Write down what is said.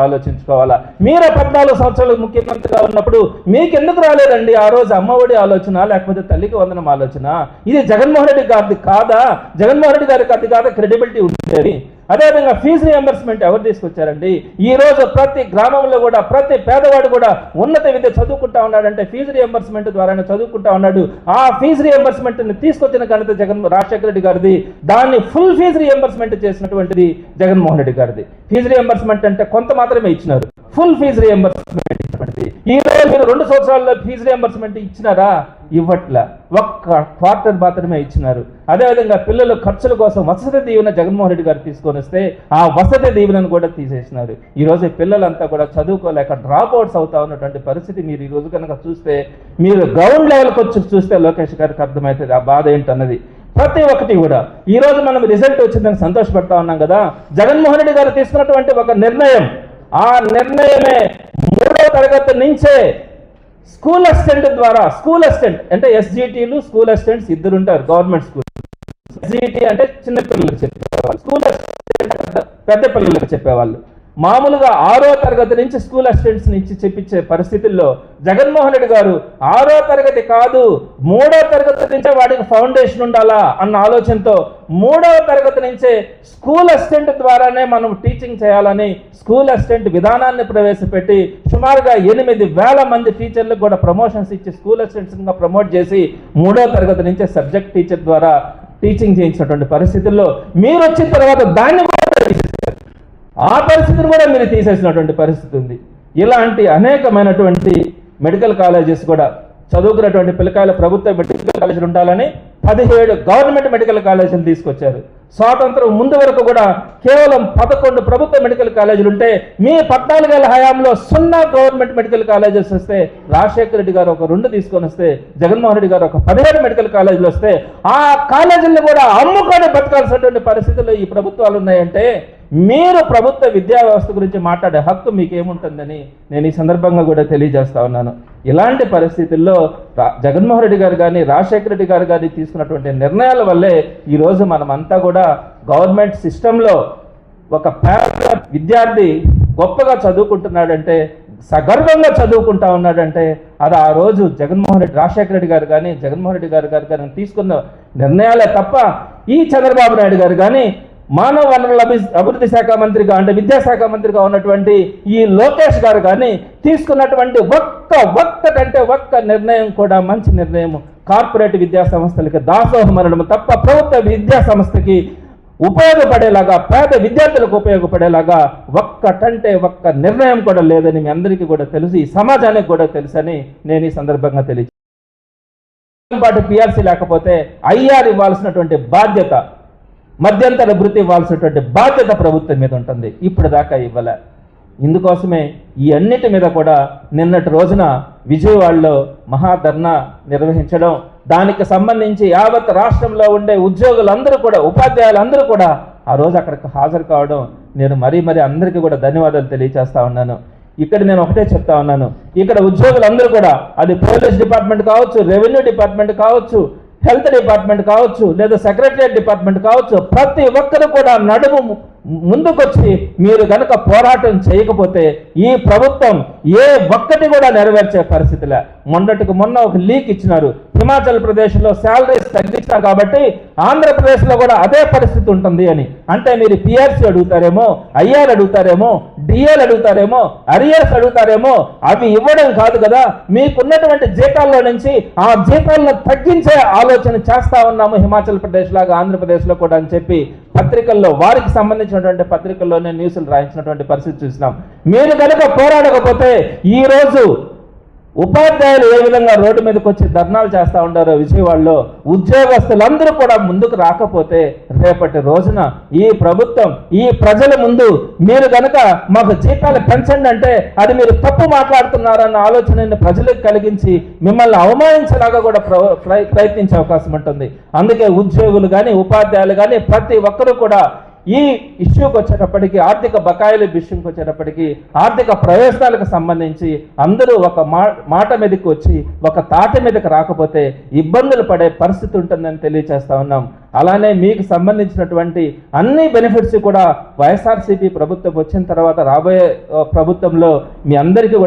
ఆలోచించుకోవాలా. మీరు 14 సంవత్సరాలు ముఖ్యమంత్రిగా ఉన్నప్పుడు మీకెందుకు రాలేదండి ఆ రోజు అమ్మఒడి ఆలోచన, లేకపోతే తల్లికి వందనం ఆలోచన? ఇది జగన్మోహన్ రెడ్డి గారిది కాదా? జగన్మోహన్ రెడ్డి గారికి అది కాదా క్రెడిబిలిటీ ఉండేది? అదేవిధంగా ఫీజు రియంబర్స్మెంట్ ఎవరు తీసుకొచ్చారండి? ఈ రోజు ప్రతి గ్రామంలో కూడా ప్రతి పేదవాడు కూడా ఉన్నత విద్య చదువుకుంటా ఉన్నాడంటే ఫీజు రియంబర్స్మెంట్ ద్వారానే చదువుకుంటా ఉన్నాడు. ఆ ఫీజు రియంబర్స్మెంట్ ని తీసుకొచ్చిన ఘనత రాజశేఖర రెడ్డి గారిది. దాన్ని ఫుల్ ఫీజు రియంబర్స్మెంట్ చేసినటువంటిది జగన్మోహన్ రెడ్డి గారిది. ఫీజు రియంబర్స్మెంట్ అంటే కొంత మాత్రమే ఇచ్చినారు, ఫుల్ ఫీజు రియంబర్స్మెంట్. ఈ రోజు మీరు 2 సంవత్సరాల్లో ఫీజు రియంబర్స్మెంట్ ఇచ్చినారా? ఇవ్వట్ల, ఒక్క క్వార్టర్ మాత్రమే ఇచ్చినారు. అదేవిధంగా పిల్లల ఖర్చుల కోసం వసతి దీవెన జగన్మోహన్ రెడ్డి గారు తీసుకొని వస్తే ఆ వసతి దీవెనను కూడా తీసేసినారు. ఈ రోజు పిల్లలంతా కూడా చదువుకోలేక డ్రాప్ అవుట్స్ అవుతా ఉన్నటువంటి పరిస్థితి మీరు ఈ రోజు కనుక చూస్తే, మీరు గ్రౌండ్ లెవెల్కి వచ్చి చూస్తే లోకేష్ గారికి అర్థమవుతుంది ఆ బాధ ఏంటన్నది. ప్రతి ఒక్కటి కూడా ఈ రోజు మనం రిజల్ట్ వచ్చిందని సంతోషపడతా ఉన్నాం కదా. జగన్మోహన్ రెడ్డి గారు తీసుకున్నటువంటి ఒక నిర్ణయం, ఆ నిర్ణయమే 3వ తరగతి నుంచే స్కూల్ అసిస్టెంట్ ద్వారా, స్కూల్ అసిస్టెంట్ అంటే ఎస్జిటీలు స్కూల్ అసిస్టెంట్స్ ఇద్దరు ఉంటారు గవర్నమెంట్ స్కూల్. ఎస్జిటి అంటే చిన్న పిల్లలకు చెప్పేవాళ్ళు, స్కూల్ అసిస్టెంట్ పెద్ద పిల్లలకు చెప్పేవాళ్ళు. మామూలుగా 6వ తరగతి నుంచి స్కూల్ అసిస్టెంట్స్ నుంచి చెప్పించే పరిస్థితుల్లో జగన్మోహన్ రెడ్డి గారు 6వ తరగతి కాదు 3వ తరగతి నుంచే వాడికి ఫౌండేషన్ ఉండాలా అన్న ఆలోచనతో 3వ తరగతి నుంచే స్కూల్ అసిస్టెంట్ ద్వారానే మనం టీచింగ్ చేయాలని స్కూల్ అసిస్టెంట్ విధానాన్ని ప్రవేశపెట్టి సుమారుగా 8,000 మంది టీచర్లకు కూడా ప్రమోషన్స్ ఇచ్చి స్కూల్ అసిస్టెంట్స్గా ప్రమోట్ చేసి 3వ తరగతి నుంచే సబ్జెక్ట్ టీచర్ ద్వారా టీచింగ్ చేయించినటువంటి పరిస్థితుల్లో మీరు వచ్చిన తర్వాత దాన్ని కూడా ఆ పరిస్థితిని కూడా మీరు తీసేసినటువంటి పరిస్థితి ఉంది. ఇలాంటి అనేకమైనటువంటి మెడికల్ కాలేజెస్ కూడా చదువుకున్నటువంటి పిల్లకాయల ప్రభుత్వ మెడికల్ కాలేజీలు ఉండాలని 17 గవర్నమెంట్ మెడికల్ కాలేజీలు తీసుకొచ్చారు. స్వాతంత్రం ముందు వరకు కూడా కేవలం 11 ప్రభుత్వ మెడికల్ కాలేజీలు ఉంటే మీ 14 ఏళ్ల హయాంలో 0 గవర్నమెంట్ మెడికల్ కాలేజెస్ వస్తే, రాజశేఖర రెడ్డి గారు ఒక 2 తీసుకొని వస్తే, జగన్మోహన్ రెడ్డి గారు ఒక 17 మెడికల్ కాలేజీలు వస్తే ఆ కాలేజీలను కూడా అమ్ముకొని బతకాల్సినటువంటి పరిస్థితుల్లో ఈ ప్రభుత్వాలు ఉన్నాయంటే మీరు ప్రభుత్వ విద్యా వ్యవస్థ గురించి మాట్లాడే హక్కు మీకేముంటుందని నేను ఈ సందర్భంగా కూడా తెలియజేస్తా ఉన్నాను. ఇలాంటి పరిస్థితుల్లో జగన్మోహన్ రెడ్డి గారు కానీ రాజశేఖర రెడ్డి గారు కానీ తీసుకున్నటువంటి నిర్ణయాల వల్లే ఈరోజు మనమంతా కూడా గవర్నమెంట్ సిస్టంలో ఒక పేద విద్యార్థి గొప్పగా చదువుకుంటున్నాడంటే, సగర్వంగా చదువుకుంటా ఉన్నాడంటే అది ఆ రోజు జగన్మోహన్ రెడ్డి రాజశేఖర రెడ్డి గారు కానీ జగన్మోహన్ రెడ్డి గారు కానీ తీసుకున్న నిర్ణయాలే తప్ప ఈ చంద్రబాబు నాయుడు గారు కానీ మానవ వనరుల అభివృద్ధి శాఖ మంత్రిగా అంటే విద్యాశాఖ మంత్రిగా ఉన్నటువంటి ఈ లోకేష్ గారు కానీ తీసుకున్నటువంటి ఒక్క నిర్ణయం కూడా మంచి నిర్ణయం, కార్పొరేట్ విద్యా సంస్థలకి దాసోహం అనడం తప్ప ప్రభుత్వ విద్యా సంస్థకి ఉపయోగపడేలాగా, పేద విద్యార్థులకు ఉపయోగపడేలాగా ఒక్క నిర్ణయం కూడా లేదని మీ అందరికీ కూడా తెలుసు, ఈ సమాజానికి కూడా తెలుసని నేను ఈ సందర్భంగా తెలియజేస్తాను. పిఆర్సీ లేకపోతే ఐఆర్ ఇవ్వాల్సినటువంటి బాధ్యత, మధ్యంతర భృతి ఇవ్వాల్సినటువంటి బాధ్యత ప్రభుత్వం మీద ఉంటుంది. ఇప్పుడు దాకా ఇవ్వలే. ఇందుకోసమే ఈ అన్నిటి మీద కూడా నిన్నటి రోజున విజయవాడలో మహాధర్నా నిర్వహించడం, దానికి సంబంధించి యావత్ రాష్ట్రంలో ఉండే ఉద్యోగులందరూ కూడా, ఉపాధ్యాయులందరూ కూడా ఆ రోజు అక్కడికి హాజరు కావడం నేను మరీ అందరికీ కూడా ధన్యవాదాలు తెలియజేస్తా ఉన్నాను. ఇక్కడ నేను ఒకటే చెప్తా ఉన్నాను, ఇక్కడ ఉద్యోగులందరూ కూడా అది పోలీస్ డిపార్ట్మెంట్ కావచ్చు, రెవెన్యూ డిపార్ట్మెంట్ కావచ్చు, హెల్త్ డిపార్ట్మెంట్ కావచ్చు, లేదా సెక్రటరియట్ డిపార్ట్మెంట్ కావచ్చు, ప్రతి ఒక్కరు కూడా నడుము ముందుకొచ్చి మీరు కనుక పోరాటం చేయకపోతే ఈ ప్రభుత్వం ఏ ఒక్కటి కూడా నెరవేర్చే పరిస్థితిలే. మొన్నటికి మొన్న ఒక లీక్ ఇచ్చినారు, హిమాచల్ ప్రదేశ్లో శాలరీస్ తగ్గించినారు కాబట్టి ఆంధ్రప్రదేశ్లో కూడా అదే పరిస్థితి ఉంటుంది అని. అంటే మీరు పిఆర్సీ అడుగుతారేమో, ఐఆర్ అడుగుతారేమో, డిఎల్ అడుగుతారేమో, అరియర్స్ అడుగుతారేమో, అవి ఇవ్వడం కాదు కదా, మీకున్నటువంటి జీతాల్లో నుంచి ఆ జీతాలను తగ్గించే ఆలోచన చేస్తా ఉన్నాము హిమాచల్ ప్రదేశ్ లాగా ఆంధ్రప్రదేశ్లో కూడా అని చెప్పి పత్రికల్లో, వారికి సంబంధించినటువంటి పత్రికల్లోనే న్యూస్లు రాయించినటువంటి పరిస్థితి చూసినాం. మీరు కనుక పోరాడకపోతే ఈ రోజు ఉపాధ్యాయులు ఏ విధంగా రోడ్డు మీదకి వచ్చి ధర్నాలు చేస్తూ ఉంటారో విజయవాడలో, ఉద్యోగస్తులందరూ కూడా ముందుకు రాకపోతే రేపటి రోజున ఈ ప్రభుత్వం ఈ ప్రజల ముందు మీరు కనుక మాకు జీతాలు పెంచండి అంటే అది మీరు తప్పు మాట్లాడుతున్నారన్న ఆలోచనని ప్రజలకు కలిగించి మిమ్మల్ని అవమానించేలాగా కూడా ప్రయత్నించే అవకాశం ఉంటుంది. అందుకే ఉద్యోగులు కానీ ఉపాధ్యాయులు కానీ ప్రతి ఒక్కరూ కూడా ఈ ఇష్యూకి వచ్చేటప్పటికి, ఆర్థిక బకాయిల విషయంకి వచ్చేటప్పటికి, ఆర్థిక ప్రయోజనాలకు సంబంధించి అందరూ ఒక మాట మీదకి వచ్చి ఒక తాటి మీదకి రాకపోతే ఇబ్బందులు పడే పరిస్థితి ఉంటుందని తెలియజేస్తా ఉన్నాం. అలానే మీకు సంబంధించినటువంటి అన్ని బెనిఫిట్స్ కూడా వైఎస్ఆర్సీపీ ప్రభుత్వం వచ్చిన తర్వాత రాబోయే ప్రభుత్వంలో మీ అందరికీ కూడా